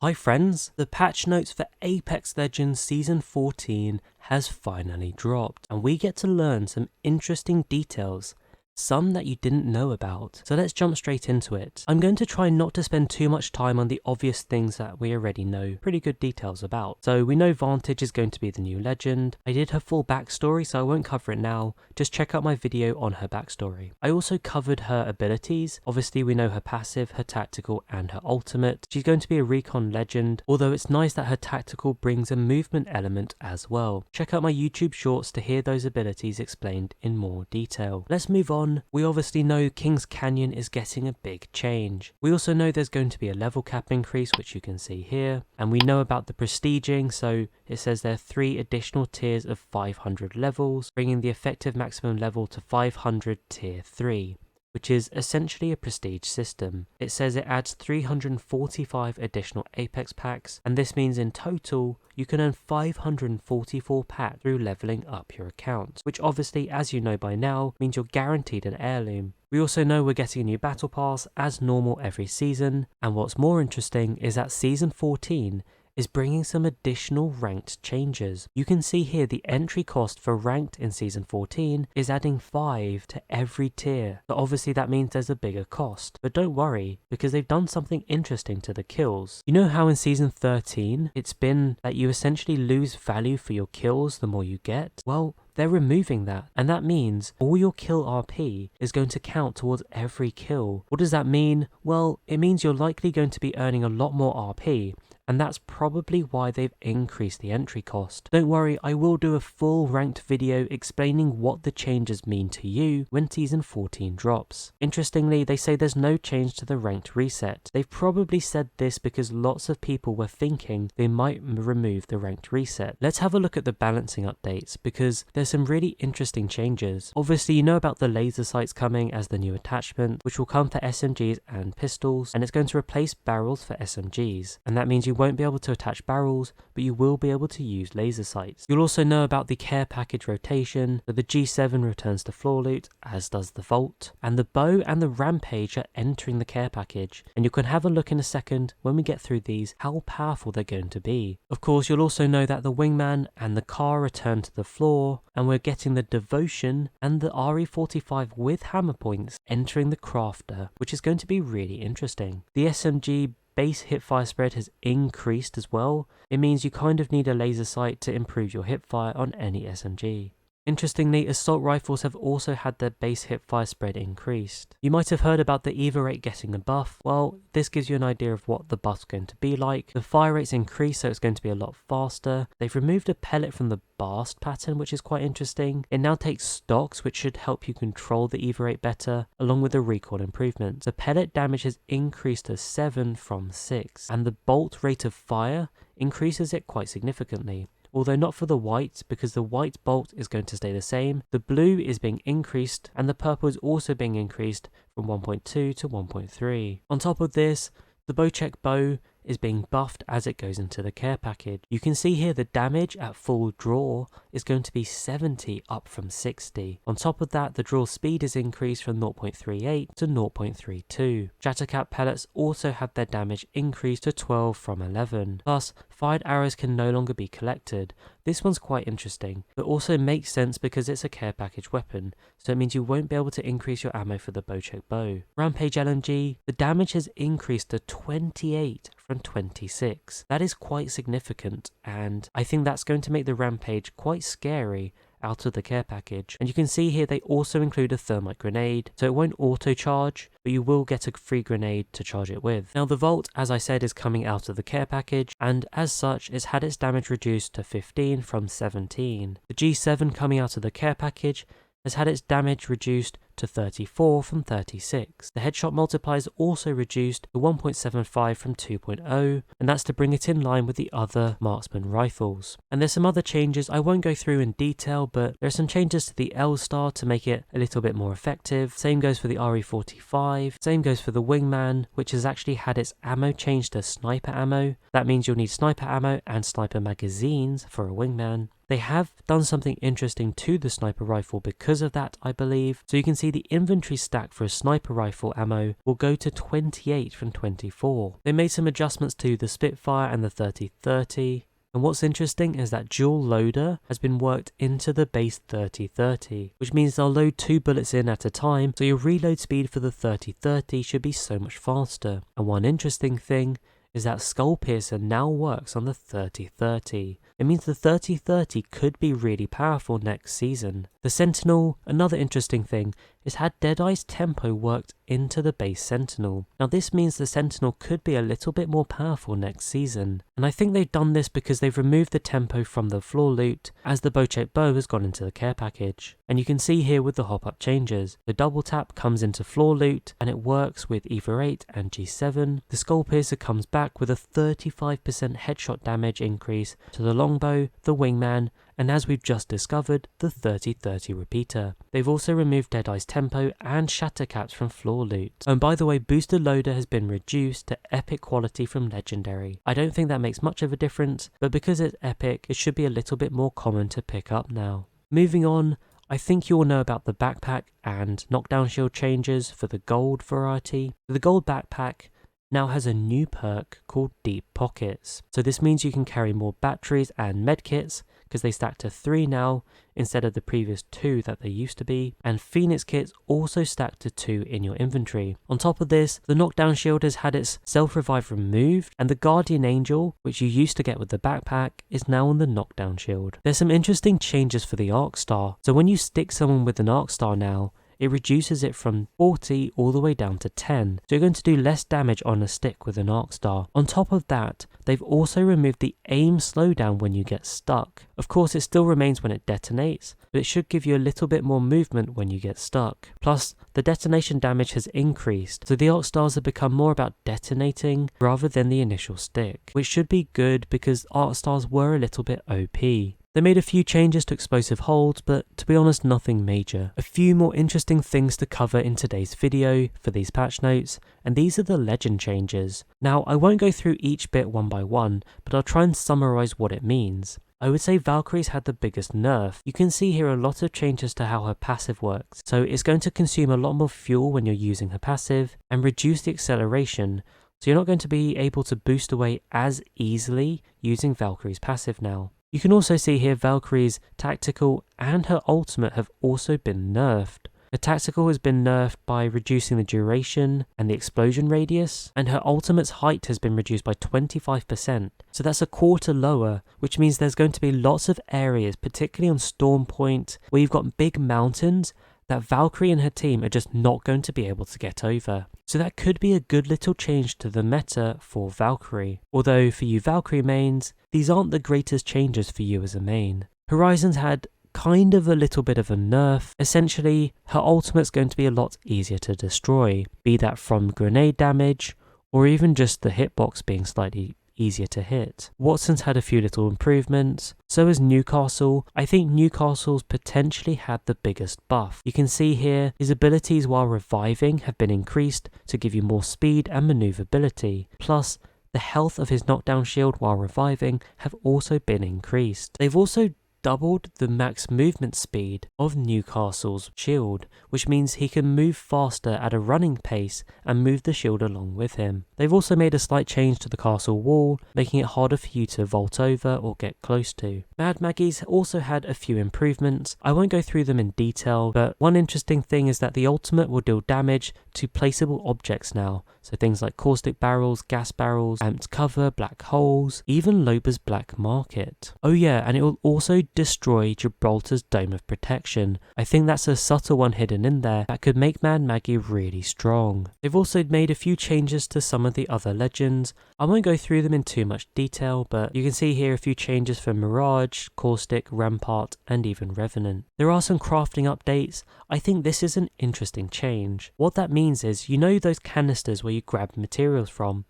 Hi friends, the patch notes for Apex Legends Season 14 has finally dropped, and we get to learn some interesting details, some that you didn't know about. So let's jump straight into it. I'm going to try not to spend too much time on the obvious things that we already know pretty good details about. So we know Vantage is going to be the new legend. I did her full backstory, so I won't cover it now. Just check out my video on her backstory. I also covered her abilities. Obviously we know her passive, her tactical, and her ultimate. She's going to be a recon legend, although it's nice that her tactical brings a movement element as well. Check out my YouTube shorts to hear those abilities explained in more detail. Let's move on. We obviously know King's Canyon is getting a big change. We also know there's going to be a level cap increase, which you can see here. And we know about the prestiging, so it says there are 3 additional tiers of 500 levels, bringing the effective maximum level to 500 tier 3. Which is essentially a prestige system. It says it adds 345 additional Apex packs, and this means in total you can earn 544 packs through leveling up your account, which obviously, as you know by now, means you're guaranteed an heirloom. We also know we're getting a new battle pass as normal every season, and what's more interesting is that Season 14 is bringing some additional ranked changes. You can see here the entry cost for ranked in Season 14 is adding 5 to every tier. So obviously that means there's a bigger cost. But don't worry, because they've done something interesting to the kills. You know how in Season 13 it's been that you essentially lose value for your kills the more you get? Well, they're removing that, and that means all your kill RP is going to count towards every kill. What does that mean? Well, it means you're likely going to be earning a lot more RP, and that's probably why they've increased the entry cost. Don't worry, I will do a full ranked video explaining what the changes mean to you when Season 14 drops. Interestingly, they say there's no change to the ranked reset. They've probably said this because lots of people were thinking they might remove the ranked reset. Let's have a look at the balancing updates, because there's some really interesting changes. Obviously, you know about the laser sights coming as the new attachment, which will come for SMGs and pistols, and it's going to replace barrels for SMGs, and that means you won't be able to attach barrels, but you will be able to use laser sights. You'll also know about the care package rotation, that the G7 returns to floor loot, as does the Vault, and the bow and the rampage are entering the care package, and you can have a look in a second when we get through these how powerful they're going to be. Of course, you'll also know that the wingman and the car return to the floor, and we're getting the devotion and the RE45 with hammer points entering the crafter, which is going to be really interesting. The SMG base hipfire spread has increased as well. It means you kind of need a laser sight to improve your hipfire on any SMG. Interestingly, assault rifles have also had their base hipfire spread increased. You might have heard about the EVA rate getting a buff. Well, this gives you an idea of what the buff's going to be like. The fire rate's increased, so it's going to be a lot faster. They've removed a pellet from the burst pattern, which is quite interesting. It now takes stocks, which should help you control the EVA rate better, along with the recoil improvements. The pellet damage has increased to 7 from 6, and the bolt rate of fire increases it quite significantly. Although not for the white, because the white bolt is going to stay the same. The blue is being increased, and the purple is also being increased from 1.2 to 1.3. On top of this, the bowcheck bow is being buffed as it goes into the care package. You can see here the damage at full draw is going to be 70 up from 60. On top of that, the draw speed is increased from 0.38 to 0.32. Shattercap pellets also have their damage increased to 12 from 11. Plus, fired arrows can no longer be collected. This one's quite interesting, but also makes sense because it's a care package weapon, so it means you won't be able to increase your ammo for the bowcheck bow. Rampage LMG, the damage has increased to 28 from 26. That is quite significant, and I think that's going to make the Rampage quite scary out of the care package. And you can see here they also include a thermite grenade, so it won't auto charge, but you will get a free grenade to charge it with. Now the Vault, as I said, is coming out of the care package, and as such it's had its damage reduced to 15 from 17. The G7 coming out of the care package has had its damage reduced to 34 from 36. The headshot multiplier is also reduced to 1.75 from 2.0, and that's to bring it in line with the other marksman rifles. And there's some other changes I won't go through in detail, but there are some changes to the L-Star to make it a little bit more effective. Same goes for the RE45, same goes for the wingman, which has actually had its ammo changed to sniper ammo. That means you'll need sniper ammo and sniper magazines for a wingman. They have done something interesting to the sniper rifle because of that, I believe. So you can see the inventory stack for a sniper rifle ammo will go to 28 from 24. They made some adjustments to the Spitfire and the 30-30. And what's interesting is that dual loader has been worked into the base 30-30, which means they'll load 2 bullets in at a time, so your reload speed for the 30-30 should be so much faster. And one interesting thing is that Skull Piercer now works on the 30-30. It means the 30-30 could be really powerful next season. The Sentinel, another interesting thing, is had Deadeye's tempo worked into the base Sentinel. Now this means the Sentinel could be a little bit more powerful next season. And I think they've done this because they've removed the tempo from the floor loot as the bow-shaped bow has gone into the care package. And you can see here with the hop-up changes, the double tap comes into floor loot and it works with either 8 and G7. The Skull Piercer comes back with a 35% headshot damage increase to the longbow, the wingman, and as we've just discovered, the 30-30 repeater. They've also removed Deadeye's tempo and shatter caps from floor loot. And by the way, boosted loader has been reduced to epic quality from legendary. I don't think that makes much of a difference, but because it's epic, it should be a little bit more common to pick up now. Moving on, I think you all know about the backpack and knockdown shield changes for the gold variety. The gold backpack now has a new perk called Deep Pockets. So this means you can carry more batteries and medkits because they stack to 3 now instead of the previous 2 that they used to be, and Phoenix kits also stack to 2 in your inventory. On top of this, the knockdown shield has had its self-revive removed, and the Guardian Angel, which you used to get with the backpack, is now on the knockdown shield. There's some interesting changes for the Arc Star. So when you stick someone with an Arc Star now, it reduces it from 40 all the way down to 10. So you're going to do less damage on a stick with an Arc Star. On top of that, they've also removed the aim slowdown when you get stuck. Of course, it still remains when it detonates, but it should give you a little bit more movement when you get stuck. Plus, the detonation damage has increased, so the Arc Stars have become more about detonating rather than the initial stick, which should be good because Arc Stars were a little bit OP. They made a few changes to explosive holds, but to be honest, nothing major. A few more interesting things to cover in today's video for these patch notes, and these are the legend changes. Now, I won't go through each bit one by one, but I'll try and summarize what it means. I would say Valkyrie's had the biggest nerf. You can see here a lot of changes to how her passive works. So it's going to consume a lot more fuel when you're using her passive and reduce the acceleration. So you're not going to be able to boost away as easily using Valkyrie's passive now. You can also see here Valkyrie's tactical and her ultimate have also been nerfed. Her tactical has been nerfed by reducing the duration and the explosion radius, and her ultimate's height has been reduced by 25%. So that's a quarter lower, which means there's going to be lots of areas, particularly on Storm Point, where you've got big mountains that Valkyrie and her team are just not going to be able to get over. So that could be a good little change to the meta for Valkyrie. Although for you Valkyrie mains, these aren't the greatest changes for you as a main. Horizon's had kind of a little bit of a nerf. Essentially, her ultimate's going to be a lot easier to destroy, be that from grenade damage, or even just the hitbox being slightly easier to hit. Watson's had a few little improvements, so has Newcastle. I think Newcastle's potentially had the biggest buff. You can see here his abilities while reviving have been increased to give you more speed and maneuverability. Plus, the health of his knockdown shield while reviving have also been increased. They've also doubled the max movement speed of Newcastle's shield, which means he can move faster at a running pace and move the shield along with him. They've also made a slight change to the castle wall, making it harder for you to vault over or get close to. Mad Maggie's also had a few improvements. I won't go through them in detail, but one interesting thing is that the ultimate will deal damage to placeable objects now, so things like caustic barrels, gas barrels, amped cover, black holes, even Loba's black market. Oh yeah, and it will also destroy Gibraltar's dome of protection. I think that's a subtle one hidden in there that could make Mad Maggie really strong. They've also made a few changes to some of the other legends. I won't go through them in too much detail, but you can see here a few changes for Mirage, Caustic, Rampart, and even Revenant. There are some crafting updates. I think this is an interesting change. What that means is, you know those canisters where you grab materials from?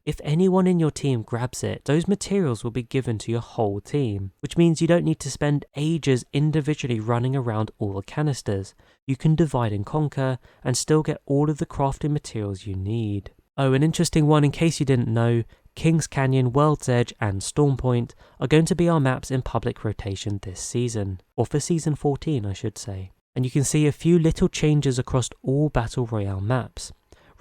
If anyone in your team grabs it, those materials will be given to your whole team, which means you don't need to spend ages individually running around all the canisters. You can divide and conquer and still get all of the crafting materials you need. Oh, an interesting one in case you didn't know, Kings Canyon, World's Edge and Storm Point are going to be our maps in public rotation this season, or for season 14 I should say. And you can see a few little changes across all Battle Royale maps.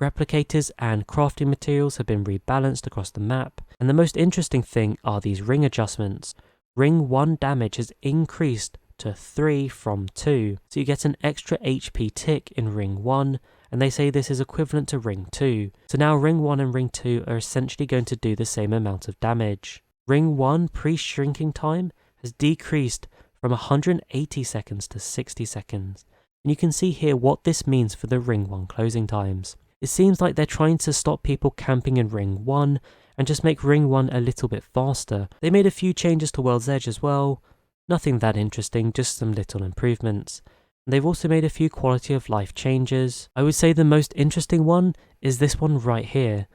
Replicators and crafting materials have been rebalanced across the map, and the most interesting thing are these ring adjustments. Ring 1 damage has increased to 3 from 2, so you get an extra HP tick in Ring 1, and they say this is equivalent to Ring 2. So now Ring 1 and Ring 2 are essentially going to do the same amount of damage. Ring 1 pre-shrinking time has decreased from 180 seconds to 60 seconds, and you can see here what this means for the Ring 1 closing times. It seems like they're trying to stop people camping in Ring 1 and just make Ring 1 a little bit faster. They made a few changes to World's Edge as well, nothing that interesting, just some little improvements. And they've also made a few quality of life changes. I would say the most interesting one is this one right here.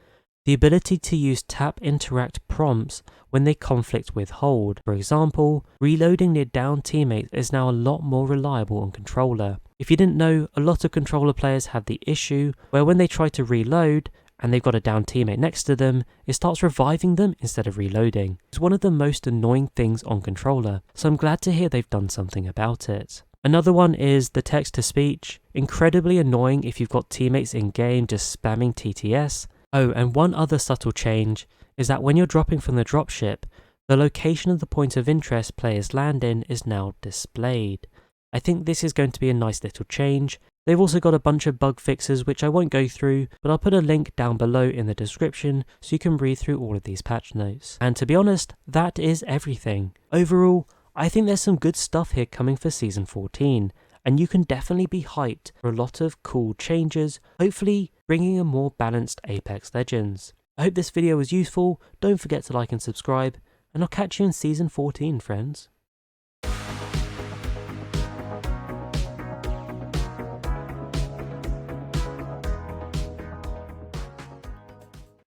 The ability to use tap interact prompts when they conflict with hold. For example, reloading near down teammates is now a lot more reliable on controller. If you didn't know, a lot of controller players have the issue where when they try to reload and they've got a down teammate next to them, it starts reviving them instead of reloading. It's one of the most annoying things on controller, so I'm glad to hear they've done something about it. Another one is the text to speech. Incredibly annoying if you've got teammates in game just spamming TTS. Oh, and one other subtle change is that when you're dropping from the dropship, the location of the point of interest players land in is now displayed. I think this is going to be a nice little change. They've also got a bunch of bug fixes which I won't go through, but I'll put a link down below in the description so you can read through all of these patch notes. And to be honest, that is everything. Overall, I think there's some good stuff here coming for Season 14, and you can definitely be hyped for a lot of cool changes, hopefully bringing a more balanced Apex Legends. I hope this video was useful, don't forget to like and subscribe, and I'll catch you in Season 14, friends.